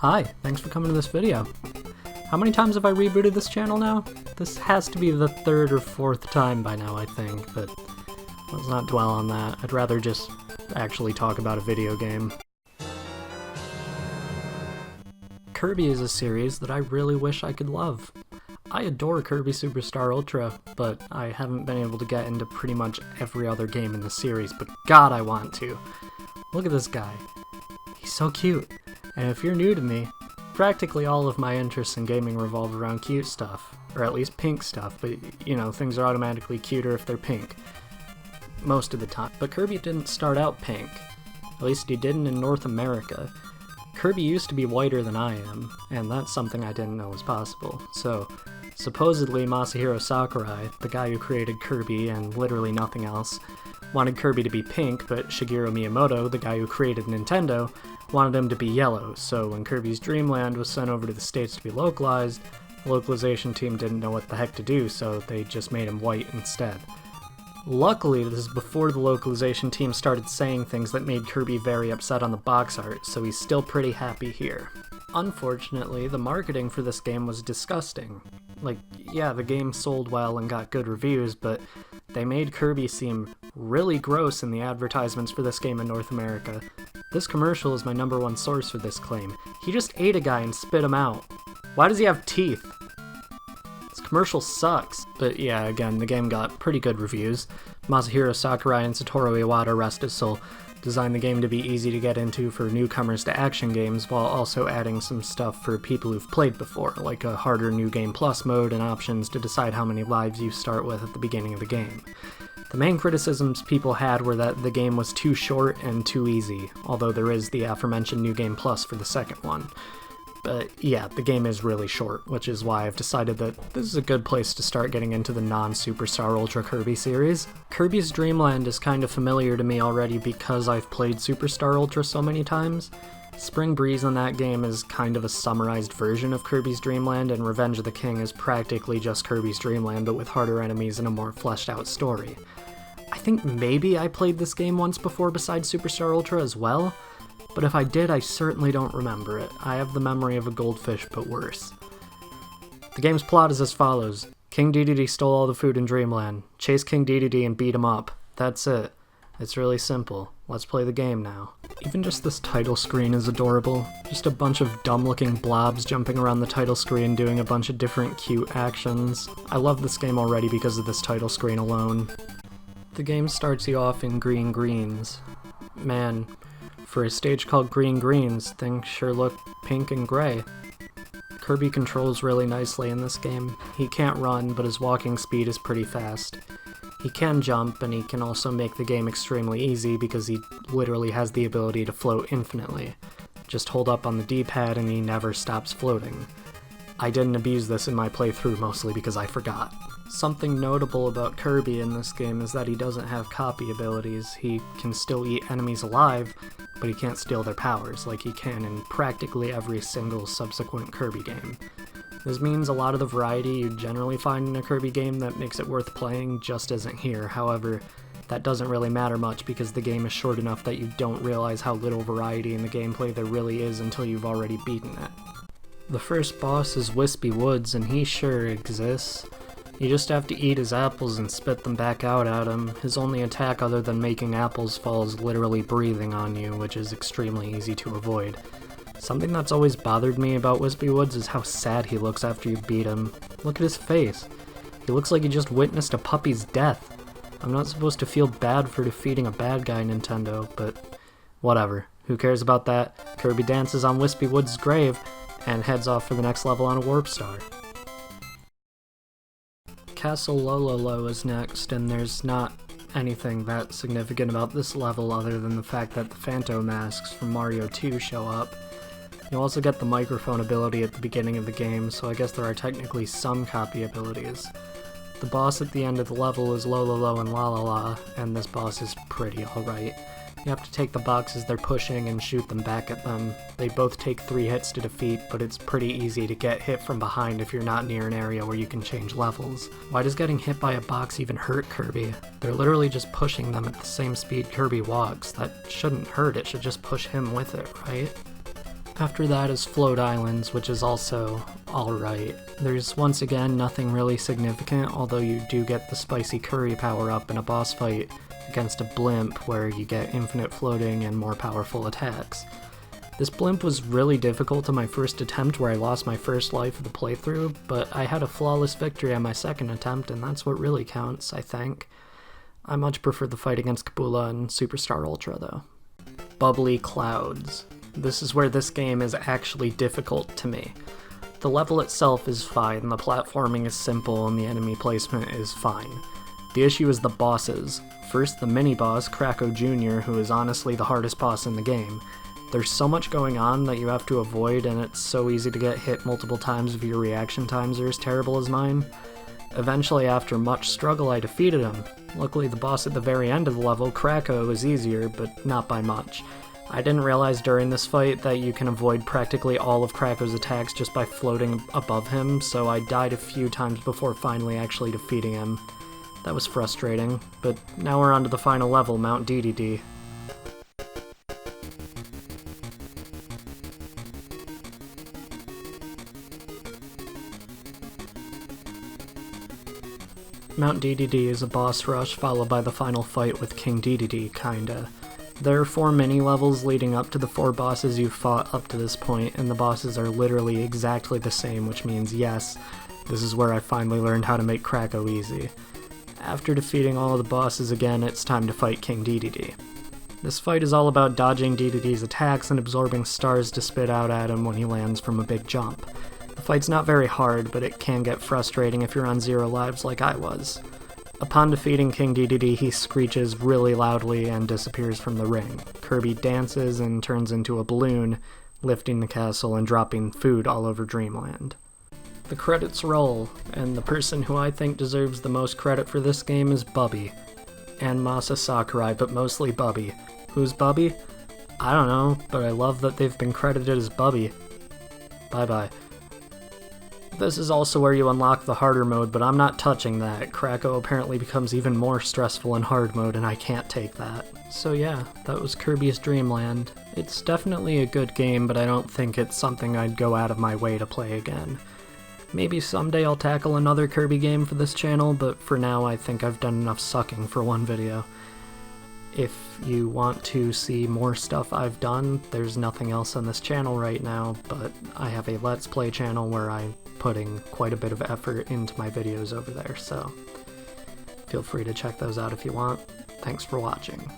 Hi, thanks for coming to this video. How many times have I rebooted this channel now? This has to be the third or fourth time by now, I think, but let's not dwell on that. I'd rather just actually talk about a video game. Kirby is a series that I really wish I could love. I adore Kirby Superstar Ultra, but I haven't been able to get into pretty much every other game in the series, but God, I want to. Look at this guy. He's so cute. And if you're new to me, practically all of my interests in gaming revolve around cute stuff. Or at least pink stuff, but you know, things are automatically cuter if they're pink. Most of the time. But Kirby didn't start out pink. At least he didn't in North America. Kirby used to be whiter than I am, and that's something I didn't know was possible. So, supposedly Masahiro Sakurai, the guy who created Kirby and literally nothing else, wanted Kirby to be pink, but Shigeru Miyamoto, the guy who created Nintendo, wanted him to be yellow, so when Kirby's Dream Land was sent over to the States to be localized, the localization team didn't know what the heck to do, so they just made him white instead. Luckily, this is before the localization team started saying things that made Kirby very upset on the box art, so he's still pretty happy here. Unfortunately, the marketing for this game was disgusting. Like, yeah, the game sold well and got good reviews, but they made Kirby seem really gross in the advertisements for this game in North America. This commercial is my #1 source for this claim. He just ate a guy and spit him out. Why does he have teeth? This commercial sucks. But yeah, again, the game got pretty good reviews. Masahiro Sakurai and Satoru Iwata, rest his soul, designed the game to be easy to get into for newcomers to action games, while also adding some stuff for people who've played before, like a harder New Game Plus mode and options to decide how many lives you start with at the beginning of the game. The main criticisms people had were that the game was too short and too easy, although there is the aforementioned New Game Plus for the second one. But yeah, the game is really short, which is why I've decided that this is a good place to start getting into the non-Superstar Ultra Kirby series. Kirby's Dream Land is kind of familiar to me already because I've played Superstar Ultra so many times. Spring Breeze in that game is kind of a summarized version of Kirby's Dream Land, and Revenge of the King is practically just Kirby's Dream Land but with harder enemies and a more fleshed out story. I think maybe I played this game once before besides Superstar Ultra as well, but if I did, I certainly don't remember it. I have the memory of a goldfish, but worse. The game's plot is as follows. King Dedede stole all the food in Dreamland. Chase King Dedede and beat him up. That's it. It's really simple. Let's play the game now. Even just this title screen is adorable. Just a bunch of dumb-looking blobs jumping around the title screen doing a bunch of different cute actions. I love this game already because of this title screen alone. The game starts you off in green greens. Man, for a stage called Green Greens, things sure look pink and gray. Kirby controls really nicely in this game. He can't run, but his walking speed is pretty fast. He can jump, and he can also make the game extremely easy because he literally has the ability to float infinitely. Just hold up on the D-pad and he never stops floating. I didn't abuse this in my playthrough mostly because I forgot. Something notable about Kirby in this game is that he doesn't have copy abilities. He can still eat enemies alive, but he can't steal their powers like he can in practically every single subsequent Kirby game. This means a lot of the variety you generally find in a Kirby game that makes it worth playing just isn't here. However, that doesn't really matter much because the game is short enough that you don't realize how little variety in the gameplay there really is until you've already beaten it. The first boss is Wispy Woods, and he sure exists. You just have to eat his apples and spit them back out at him. His only attack other than making apples fall is literally breathing on you, which is extremely easy to avoid. Something that's always bothered me about Wispy Woods is how sad he looks after you beat him. Look at his face. He looks like he just witnessed a puppy's death. I'm not supposed to feel bad for defeating a bad guy, Nintendo, but whatever. Who cares about that? Kirby dances on Wispy Woods' grave and heads off for the next level on a Warp Star. Castle Lololo is next, and there's not anything that significant about this level other than the fact that the Phantom masks from Mario 2 show up. You also get the microphone ability at the beginning of the game, so I guess there are technically some copy abilities. The boss at the end of the level is Lololo and Lalala, and this boss is pretty alright. You have to take the boxes they're pushing and shoot them back at them. They both take 3 hits to defeat, but it's pretty easy to get hit from behind if you're not near an area where you can change levels. Why does getting hit by a box even hurt Kirby? They're literally just pushing them at the same speed Kirby walks. That shouldn't hurt, it should just push him with it, right? After that is Float Islands, which is also alright. There's once again nothing really significant, although you do get the spicy curry power-up in a boss fight against a blimp where you get infinite floating and more powerful attacks. This blimp was really difficult on my first attempt where I lost my first life of the playthrough, but I had a flawless victory on my second attempt, and that's what really counts, I think. I much prefer the fight against Kabula in Superstar Ultra, though. Bubbly Clouds. This is where this game is actually difficult to me. The level itself is fine, the platforming is simple, and the enemy placement is fine. The issue is the bosses. First, the mini-boss, Krako Jr., who is honestly the hardest boss in the game. There's so much going on that you have to avoid, and it's so easy to get hit multiple times if your reaction times are as terrible as mine. Eventually, after much struggle, I defeated him. Luckily, the boss at the very end of the level, Krako, is easier, but not by much. I didn't realize during this fight that you can avoid practically all of Krako's attacks just by floating above him, so I died a few times before finally actually defeating him. That was frustrating, but now we're on to the final level, Mount Dedede. Mount Dedede is a boss rush followed by the final fight with King Dedede, kinda. There are 4 mini-levels leading up to the 4 bosses you've fought up to this point, and the bosses are literally exactly the same, which means yes, this is where I finally learned how to make Krako easy. After defeating all of the bosses again, it's time to fight King Dedede. This fight is all about dodging Dedede's attacks and absorbing stars to spit out at him when he lands from a big jump. The fight's not very hard, but it can get frustrating if you're on 0 lives like I was. Upon defeating King Dedede, he screeches really loudly and disappears from the ring. Kirby dances and turns into a balloon, lifting the castle and dropping food all over Dreamland. The credits roll, and the person who I think deserves the most credit for this game is Bubbly. And Masa Sakurai, but mostly Bubbly. Who's Bubbly? I don't know, but I love that they've been credited as Bubbly. Bye-bye. This is also where you unlock the harder mode, but I'm not touching that. Krako apparently becomes even more stressful in hard mode, and I can't take that. So yeah, that was Kirby's Dream Land. It's definitely a good game, but I don't think it's something I'd go out of my way to play again. Maybe someday I'll tackle another Kirby game for this channel, but for now I think I've done enough sucking for one video. If you want to see more stuff I've done, there's nothing else on this channel right now, but I have a Let's Play channel where I'm putting quite a bit of effort into my videos over there, so feel free to check those out if you want. Thanks for watching.